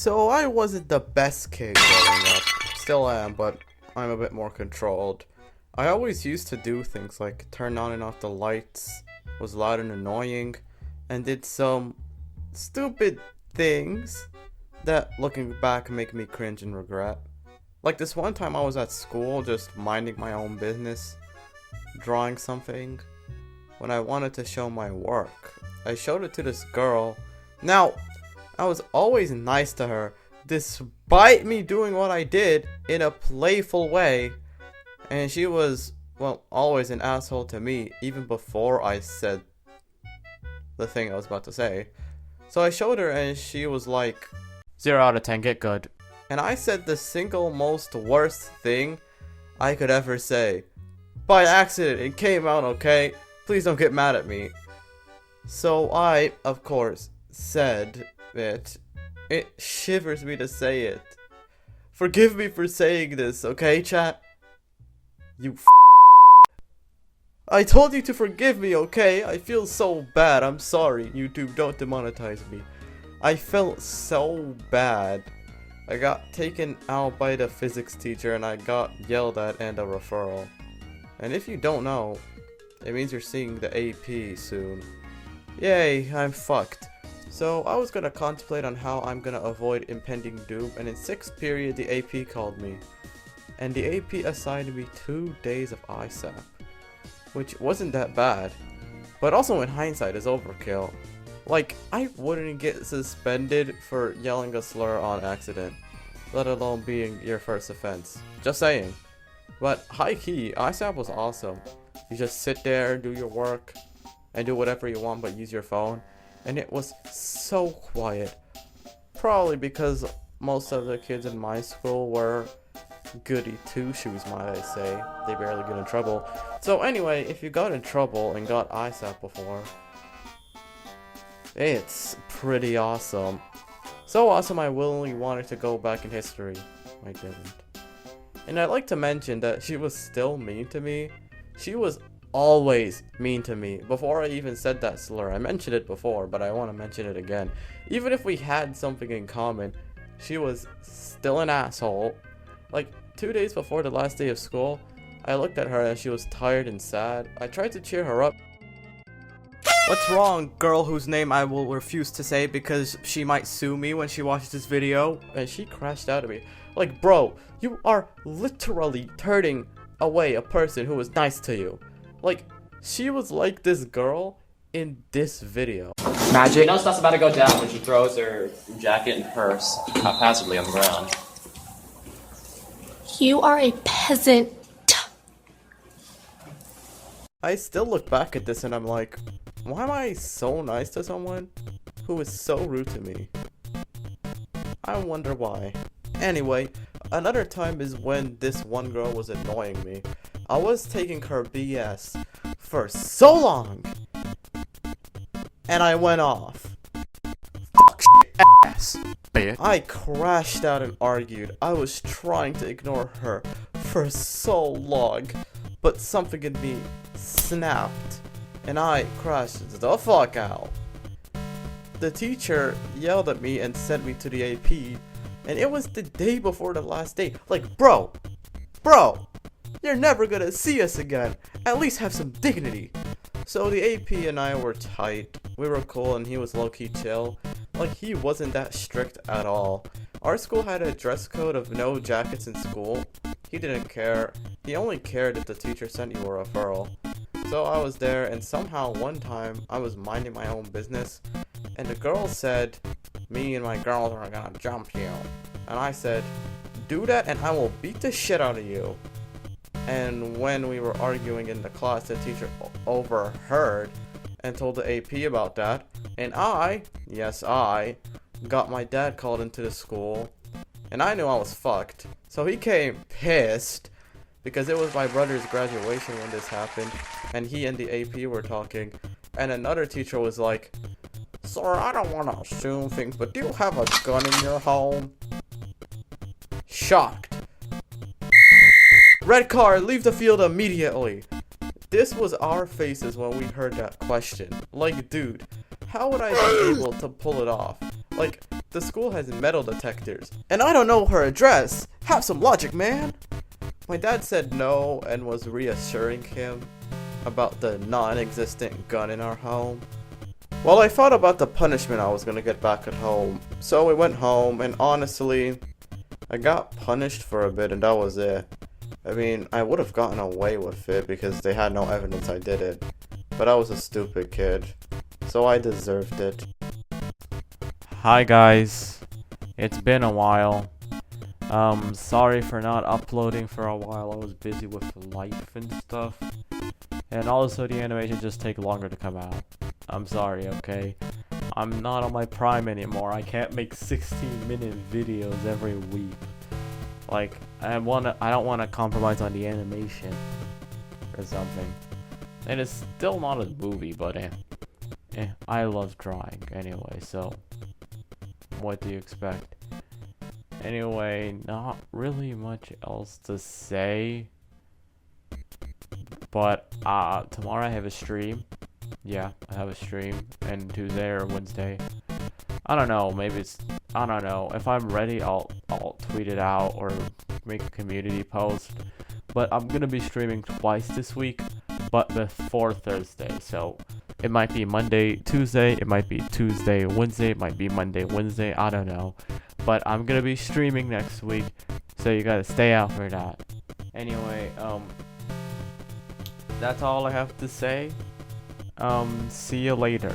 So I wasn't the best kid growing up. Still am, but I'm a bit more controlled. I always used to do things like turn on and off the lights, was loud and annoying, and did some stupid things that, looking back, make me cringe and regret. Like this one time I was at school just minding my own business, drawing something, when I wanted to show my work. I showed it to this girl. Now, I was always nice to her, despite me doing what I did in a playful way. And she was, well, always an asshole to me, even before I said the thing I was about to say. So I showed her and she was like, 0 out of 10, get good. And I said the single most worst thing I could ever say. By accident, it came out okay. Please don't get mad at me. So I, of course, said it. It shivers me to say it. Forgive me for saying this, okay, chat? You I told you to forgive me, okay? I feel so bad. I'm sorry. YouTube, don't demonetize me. I felt so bad. I got taken out by the physics teacher and I got yelled at and a referral. And if you don't know, it means you're seeing the AP soon. Yay, I'm fucked. So I was gonna contemplate on how I'm gonna avoid impending doom, and in 6th period the AP called me. And the AP assigned me 2 days of ISAP, which wasn't that bad, but also in hindsight is overkill. Like, I wouldn't get suspended for yelling a slur on accident, let alone being your first offense. Just saying. But high key, ISAP was awesome. You just sit there, do your work, and do whatever you want but use your phone. And it was so quiet. Probably because most of the kids in my school were goody two-shoes, might I say. They barely get in trouble. So anyway, if you got in trouble and got ISAP before, it's pretty awesome. So awesome I willingly wanted to go back in history. I didn't. And I'd like to mention that she was still mean to me. She was always mean to me before I even said that slur. I mentioned it before, but I want to mention it again. Even if we had something in common, she was still an asshole. Like 2 days before the last day of school, I looked at her and she was tired and sad. I tried to cheer her up. What's wrong, girl whose name I will refuse to say because she might sue me when she watches this video? And she crashed out at me. Like, bro, you are literally turning away a person who was nice to you. Like, she was like this girl in this video. Magic. You know stuff's about to go down when she throws her jacket and purse haphazardly on the ground. You are a peasant. I still look back at this and I'm like, why am I so nice to someone who is so rude to me? I wonder why. Anyway, another time is when this one girl was annoying me. I was taking her BS for so long, and I went off. Fuck shit ass, bitch. I crashed out and argued. I was trying to ignore her for so long, but something in me snapped, and I crashed the fuck out. The teacher yelled at me and sent me to the AP, and it was the day before the last day. Like, bro, you're never gonna see us again. At least have some dignity. So the AP and I were tight. We were cool and he was low-key chill. Like, he wasn't that strict at all. Our school had a dress code of no jackets in school. He didn't care. He only cared if the teacher sent you a referral. So I was there, and somehow one time I was minding my own business and the girl said, me and my girls are gonna jump you. And I said, do that and I will beat the shit out of you. And when we were arguing in the class, the teacher overheard and told the AP about that. And yes I, got my dad called into the school. And I knew I was fucked. So he came pissed because it was my brother's graduation when this happened. And he and the AP were talking. And another teacher was like, sir, I don't want to assume things, but do you have a gun in your home? Shocked. Red card, leave the field immediately. This was our faces when we heard that question. Like, dude, how would I be able to pull it off? Like, The school has metal detectors, and I don't know her address. Have some logic, man. My dad said no and was reassuring him about the non-existent gun in our home. Well, I thought about the punishment I was gonna get back at home, so we went home, and honestly, I got punished for a bit and that was it. I mean, I would have gotten away with it because they had no evidence I did it, but I was a stupid kid, so I deserved it. Hi guys, it's been a while. Sorry for not uploading for a while. I was busy with life and stuff, and also the animation just take longer to come out. I'm sorry, okay? I'm not on my prime anymore. I can't make 16-minute videos every week. Like, I don't wanna compromise on the animation or something. And it's still not a movie, but I love drawing anyway, so what do you expect? Anyway, not really much else to say. But tomorrow I have a stream. Yeah, I have a stream, and Tuesday or Wednesday. I don't know, I don't know. If I'm ready, I'll tweet it out or make a community post. But I'm gonna be streaming twice this week, but before Thursday. So it might be Monday, Tuesday, it might be Tuesday, Wednesday, it might be Monday, Wednesday, I don't know. But I'm gonna be streaming next week, so you gotta stay out for that. Anyway, that's all I have to say. See you later.